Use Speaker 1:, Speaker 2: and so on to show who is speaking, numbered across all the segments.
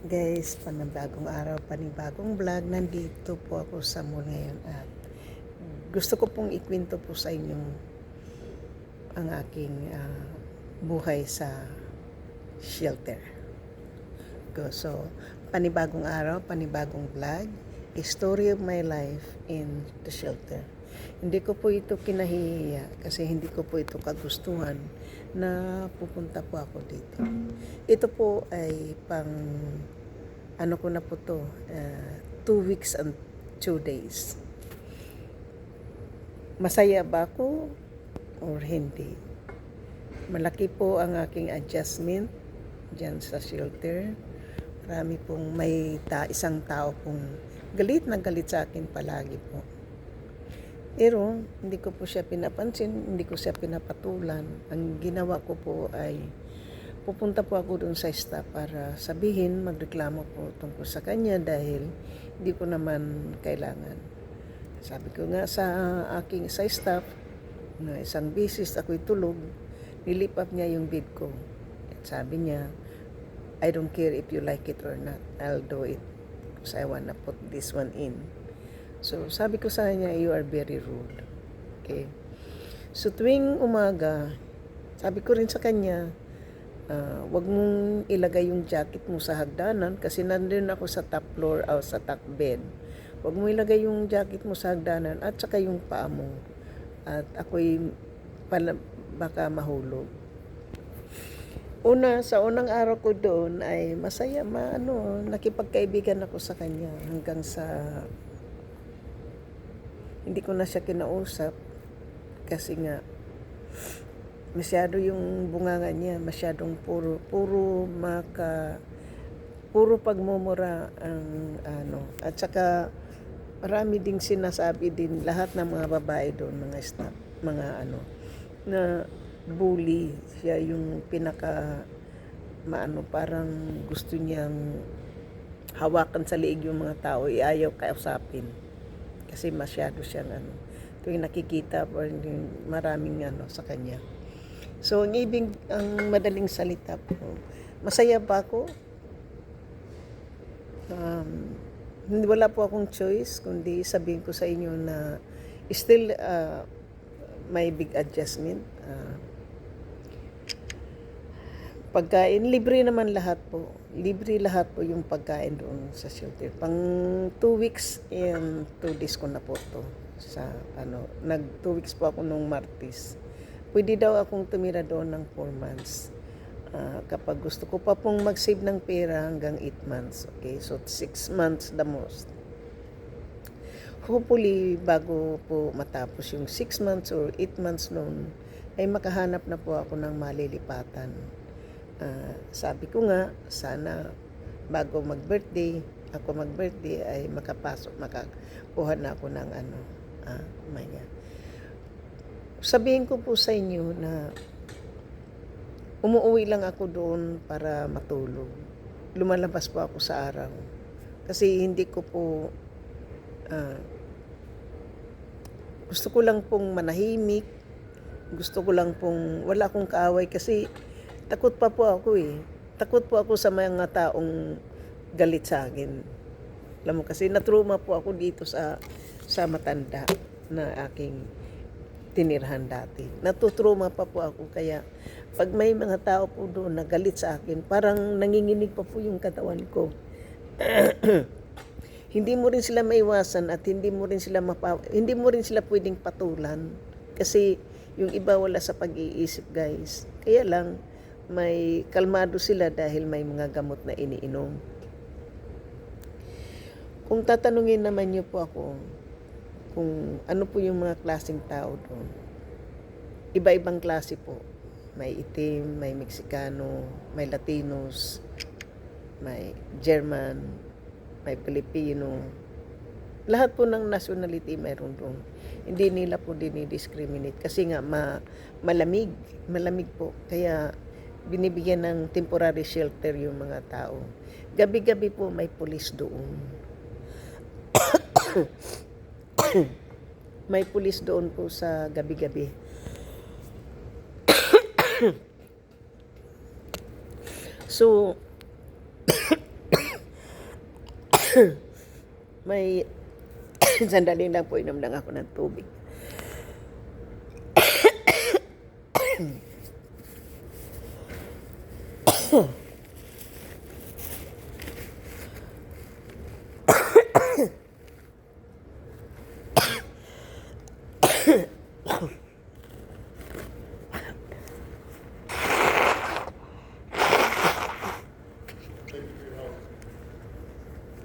Speaker 1: Guys, panibagong araw, panibagong vlog. Nandito po ako sa mall ngayon at gusto ko pong ikwento po sa inyo ang aking buhay sa shelter. So, panibagong araw, panibagong vlog, a story of my life in the shelter. Hindi ko po ito kinahihiya kasi hindi ko po ito kagustuhan na pupunta po ako dito. Ito po ay ano ko na po to, 2 weeks and 2 days. Masaya ba ako or hindi? Malaki po ang aking adjustment dyan sa shelter. Marami pong isang tao pong galit na galit sa akin palagi po. Pero hindi ko po siya pinapansin, hindi ko siya pinapatulan. Ang ginawa ko po ay pupunta po ako doon sa staff para sabihin, magreklamo po tungkol sa kanya dahil hindi ko naman kailangan. Sabi ko nga sa aking sa staff, na isang bisis ako'y tulog, nilipap niya yung bed ko. At sabi niya, I don't care if you like it or not, I'll do it because I wanna put this one in. So sabi ko sa kanya, you are very rude. Okay. So tuwing umaga, sabi ko rin sa kanya, wag mong ilagay yung jacket mo sa hagdanan kasi nandun ako sa top floor o sa top bed. Wag mo ilagay yung jacket mo sa hagdanan at saka yung paa mo. At ako'y baka mahulog. Sa unang araw ko doon ay masaya, nakipagkaibigan ako sa kanya hanggang sa hindi ko na siya kinausap kasi nga masyado yung bunganga niya, masyadong puro pagmumura ang at saka marami ding sinasabi din lahat ng mga babae doon, mga staff, na bully siya, yung parang gusto niyang hawakan sa liig yung mga tao, ayaw kausapin kasi masyado siyang tuwing nakikita maraming sa kanya. So ang madaling salita po, masaya pa ako. Wala po akong choice kundi sabihin ko sa inyo na still may big adjustment. Pagkain, libre naman lahat po. Libre lahat po yung pagkain doon sa shelter. Pang 2 weeks and 2 days ko na po to. Nag 2 weeks po ako nung Martes. Pwede daw akong tumira doon ng 4 months. Kapag gusto ko pa pong mag-save ng pera hanggang 8 months. Okay, so 6 months the most. Hopefully, bago po matapos yung 6 months or 8 months noon, ay makahanap na po ako ng malilipatan. Sabi ko nga, sana bago mag-birthday ay makakuha na ako ng Sabihin ko po sa inyo na umuwi lang ako doon para matulog. Lumalabas po ako sa araw. Kasi hindi ko po gusto ko lang pong manahimik. Gusto ko lang pong wala akong kaaway kasi takot pa po ako eh. Takot po ako sa mga taong galit sa akin. Alam mo kasi natruma po ako dito sa matanda na aking tinirhan dati. Natutruma pa po ako kaya pag may mga tao po doon na galit sa akin, parang nanginginig pa po yung katawan ko. Hindi mo rin sila maiwasan at hindi mo rin sila pwedeng patulan kasi yung iba wala sa pag-iisip, guys. Kaya lang may kalmado sila dahil may mga gamot na iniinom. Kung tatanungin naman niyo po ako kung ano po yung mga klaseng tao doon, iba-ibang klase po. May itim, may Meksikano, may Latinos, may German, may Pilipino. Lahat po ng nationality mayroon doon. Hindi nila po dinidiscriminate kasi nga malamig po. Kaya binibigyan ng temporary shelter yung mga tao. Gabi-gabi po may pulis doon. May pulis doon po sa gabi-gabi. So, May sandali lang po, inom lang ako ng tubig.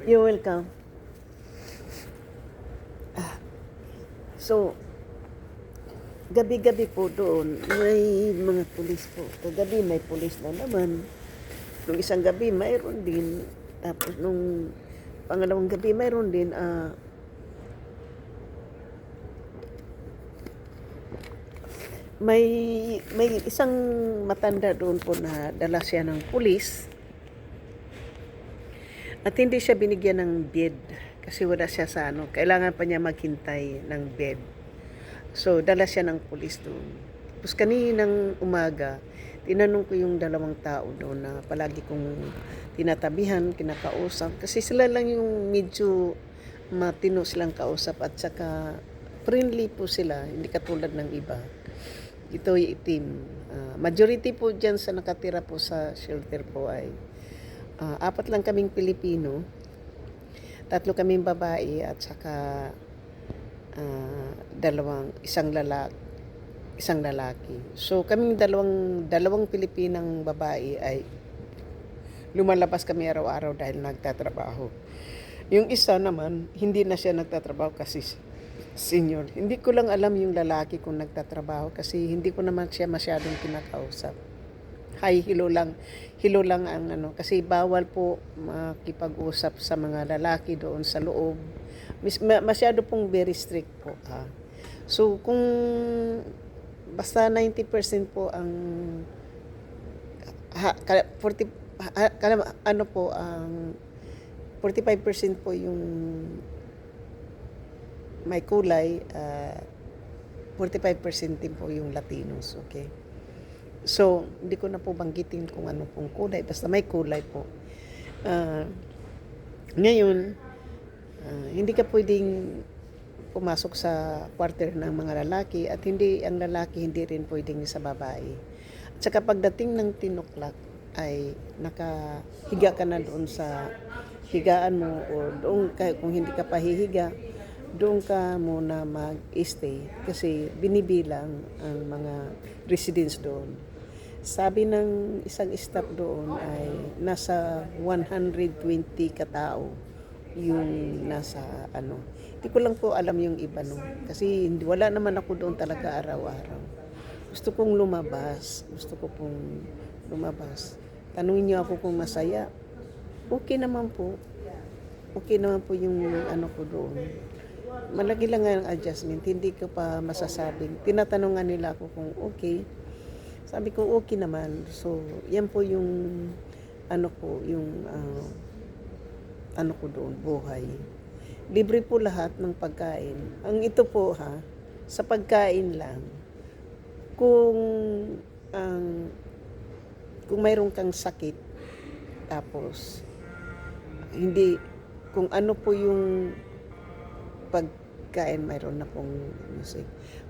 Speaker 1: You're welcome. So, gabi-gabi po doon, may mga pulis po. Kagabi may pulis na naman. Nung isang gabi, mayroon din. Tapos nung pangalawang gabi, mayroon din. May isang matanda doon po na dala siya ng pulis. At hindi siya binigyan ng bed kasi wala siya sa kailangan pa niya maghintay ng bed. So, dala siya ng pulis doon. Tapos kaninang umaga, tinanong ko yung dalawang tao doon na palagi kong tinatabihan, kinakausap. Kasi sila lang yung medyo matino silang kausap at saka friendly po sila, hindi katulad ng iba. Ito yung itim. Majority po dyan sa nakatira po sa shelter po ay 4 lang kaming Pilipino, 3 kaming babae at saka isang lalaki. So kaming dalawang Pilipinang babae ay lumalabas kami araw-araw dahil nagtatrabaho. Yung isa naman, hindi na siya nagtatrabaho kasi senior. Hindi ko lang alam yung lalaki kung nagtatrabaho kasi hindi ko naman siya masyadong kinakausap. Hi, hello lang ang kasi bawal po makipag-usap sa mga lalaki doon sa loob. Masyado pong very strict po. So kung basta 90% po ang 45% po yung may kulay, 45% din po yung Latinos, okay? So, hindi ko na po banggitin kung ano pong kulay. Basta may kulay po. Ngayon, hindi ka pwedeng pumasok sa quarter ng mga lalaki at ang lalaki hindi rin pwedeng sa babae. At saka pagdating ng 10 o'clock ay nakahiga ka na doon sa higaan mo o doon kung hindi ka pahihiga, doon ka muna mag-stay kasi binibilang ang mga residents doon. Sabi ng isang staff doon ay nasa 120 katao yung nasa Hindi ko lang po alam yung iba kasi wala naman ako doon talaga araw-araw. Gusto kong lumabas. Tanungin niyo ako kung masaya. Okay naman po. Okay naman po yung ko doon. Malaki lang ang adjustment. Hindi ko pa masasabing. Tinatanungan nila ako kung okay. Sabi ko, okay naman. So, yan po yung, ko doon, buhay. Libre po lahat ng pagkain. Ang ito po sa pagkain lang, kung mayroon kang sakit, tapos, kung ano po yung pagkain, mayroon na pong music.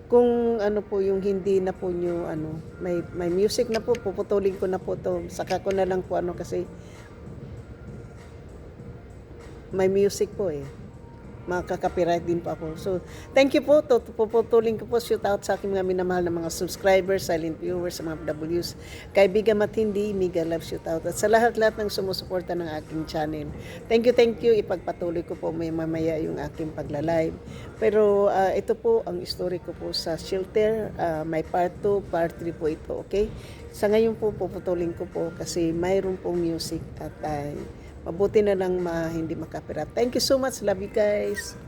Speaker 1: Kung po yung hindi na po nyo, may music na po, puputulin ko na po to. Saka ko na lang po kasi may music po makaka-copyright din po ako. So, thank you po. Puputulin ko po, shout out sa aking mga minamahal na mga subscribers, silent viewers, sa mga W's. Kaibigan Matindi, mega love, shout out. At sa lahat-lahat ng sumusuporta ng aking channel. Thank you. Ipagpatuloy ko po mamaya yung aking pagla-live. Pero ito po ang story ko po sa shelter. May part 2, part 3 po ito, okay? Sa ngayon po, puputulin ko po kasi mayroon pong music at mabuti na lang hindi makapirap. Thank you so much. Love you guys.